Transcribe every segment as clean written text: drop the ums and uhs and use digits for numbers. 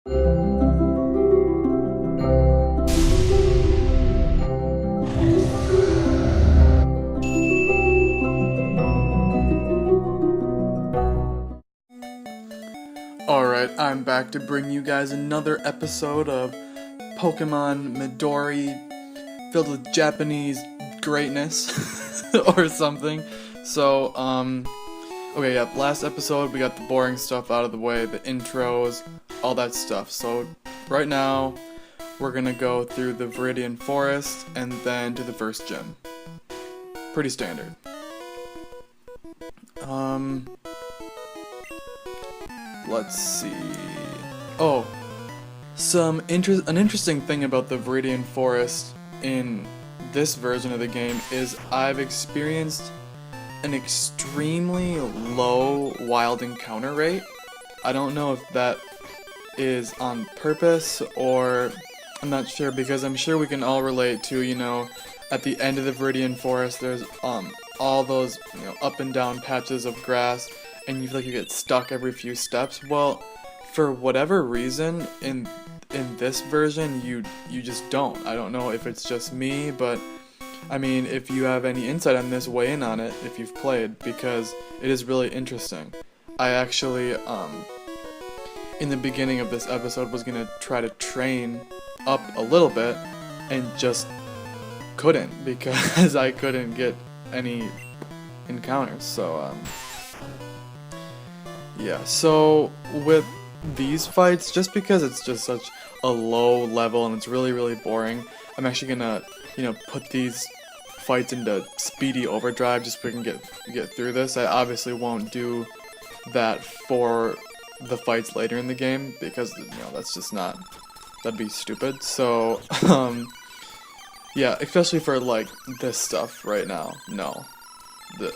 Alright, I'm back to bring you guys another episode of Pokemon Midori, filled with Japanese greatness, or something. So, okay, yeah, last episode we got the boring stuff out of the way, the intros, all that stuff. So, right now, we're gonna go through the Viridian Forest, and then to the first gym. Pretty standard. Let's see. Oh, an interesting thing about the Viridian Forest in this version of the game is I've experienced an extremely low wild encounter rate. I don't know if that is on purpose or I'm not sure, because I'm sure we can all relate to, you know, at the end of the Viridian Forest there's all those, you know, up and down patches of grass, and you feel like you get stuck every few steps. Well, for whatever reason, in this version, you just don't. I don't know if it's just me, but I mean, if you have any insight on this, weigh in on it if you've played, because it is really interesting. I actually, in the beginning of this episode, was gonna try to train up a little bit, and just couldn't, because I couldn't get any encounters, so, yeah, so with these fights, just because it's just such a low level and it's really, really boring, I'm actually gonna, you know, put these fights into speedy overdrive just so we can get through this. I obviously won't do that for the fights later in the game, because, you know, that's just not, that'd be stupid, so, yeah, especially for, like, this stuff right now, no. This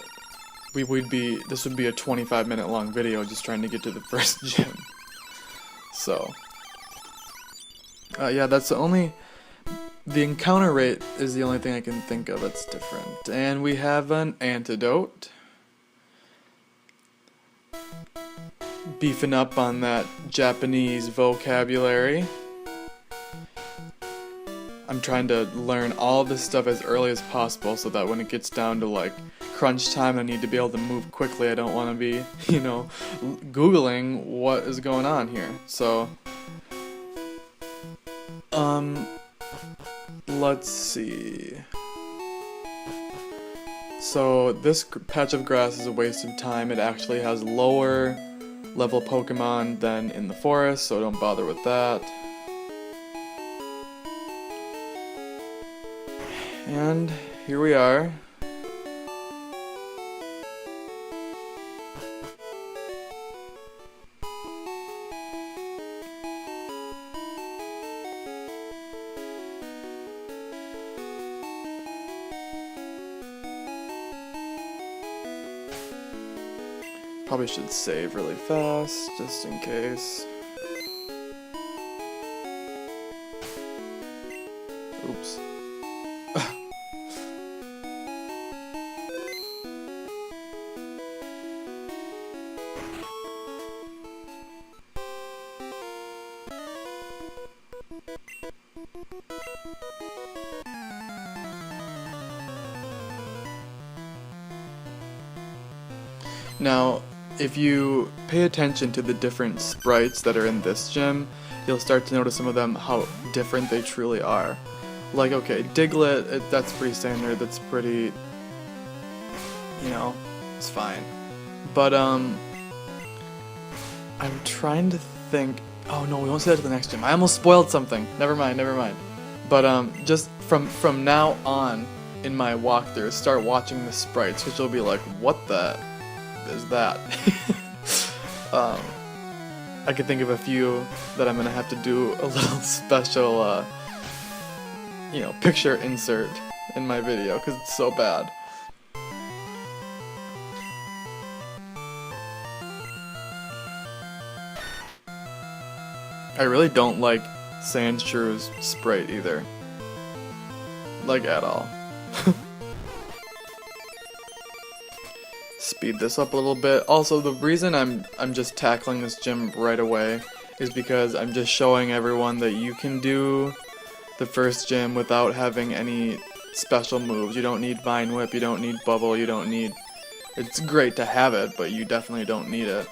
would be a 25-minute long video just trying to get to the first gym. So, yeah, that's the encounter rate is the only thing I can think of that's different. And we have an antidote. Beefing up on that Japanese vocabulary. I'm trying to learn all this stuff as early as possible so that when it gets down to, like, crunch time, I need to be able to move quickly. I don't want to be, you know, Googling what is going on here. So, let's see. So, this patch of grass is a waste of time. It actually has lower level Pokemon than in the forest, so don't bother with that. And here we are. Probably should save really fast, just in case. Oops. Now, if you pay attention to the different sprites that are in this gym, you'll start to notice some of them, how different they truly are. Like, okay, Diglett, that's pretty standard, that's pretty, you know, it's fine. But, I'm trying to think, oh no, we won't say that to the next gym. I almost spoiled something. Never mind. But, just from now on, in my walkthrough, start watching the sprites, because you'll be like, what the is that? I could think of a few that I'm gonna have to do a little special, you know, picture insert in my video, because it's so bad. I really don't like Sandshrew's sprite either. Like, at all. Speed this up a little bit. Also, the reason I'm just tackling this gym right away is because I'm just showing everyone that you can do the first gym without having any special moves. You don't need Vine Whip, you don't need Bubble, you don't need... It's great to have it, but you definitely don't need it.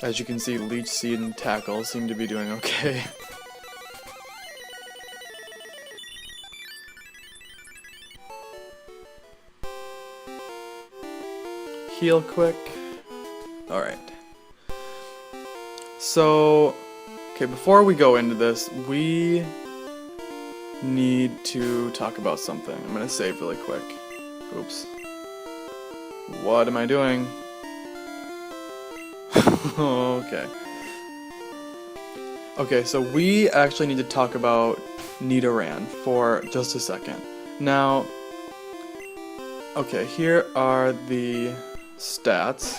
As you can see, Leech Seed and Tackle seem to be doing okay. Heal quick. Alright. So, okay, before we go into this, we need to talk about something. I'm gonna save really quick. Oops. What am I doing? Okay. Okay, so we actually need to talk about Nidoran for just a second. Now, okay, here are the stats.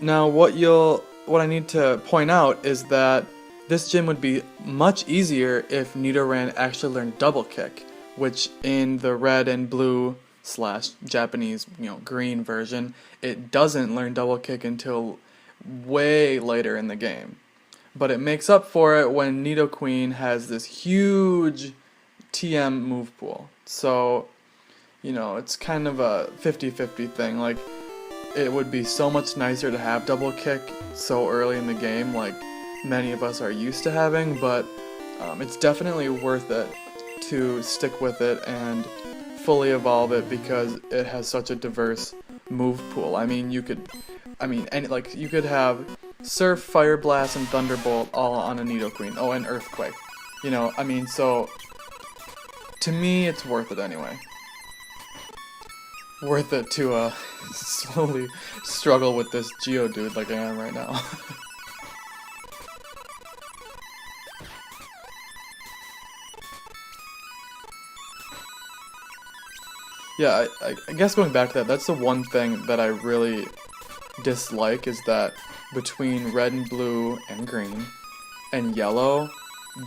Now, what I need to point out is that this gym would be much easier if Nidoran actually learned Double Kick, which in the red and blue / Japanese, green version, it doesn't learn Double Kick until way later in the game. But it makes up for it when Nidoqueen has this huge TM move pool. So, it's kind of a 50-50 thing. Like, it would be so much nicer to have Double Kick so early in the game, like many of us are used to having, but it's definitely worth it to stick with it and fully evolve it because it has such a diverse move pool. You could have Surf, Fire Blast, and Thunderbolt all on a Nidoqueen. Oh, and Earthquake. So to me, it's worth it anyway. Worth it to slowly struggle with this Geodude like I am right now. Yeah, I guess going back to that, that's the one thing that I really dislike, is that between red and blue and green and yellow,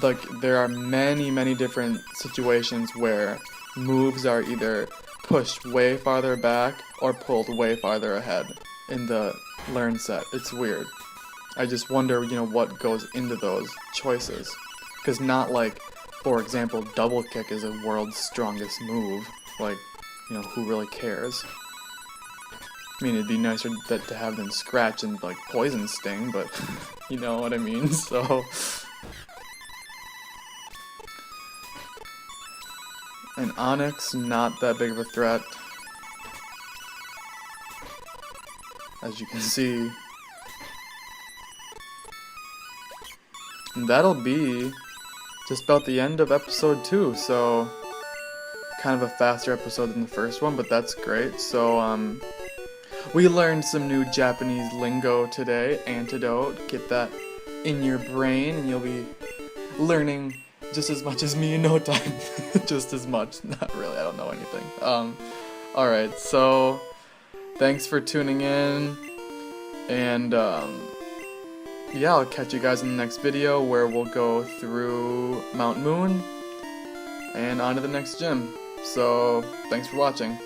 like, there are many different situations where moves are either pushed way farther back or pulled way farther ahead in the learn set. It's weird. I just wonder, what goes into those choices. Because not like, for example, Double Kick is a world's strongest move. Like, who really cares? It'd be nicer to have them Scratch and, like, Poison Sting, but you know what I mean, so... And Onyx, not that big of a threat. As you can see. And that'll be just about the end of episode 2, so... Kind of a faster episode than the first one, but that's great. So, we learned some new Japanese lingo today. Antidote. Get that in your brain, and you'll be learning just as much as me in no time. Just as much. Not really, I don't know anything. Alright, so thanks for tuning in, and yeah, I'll catch you guys in the next video where we'll go through Mount Moon and on to the next gym. So, thanks for watching.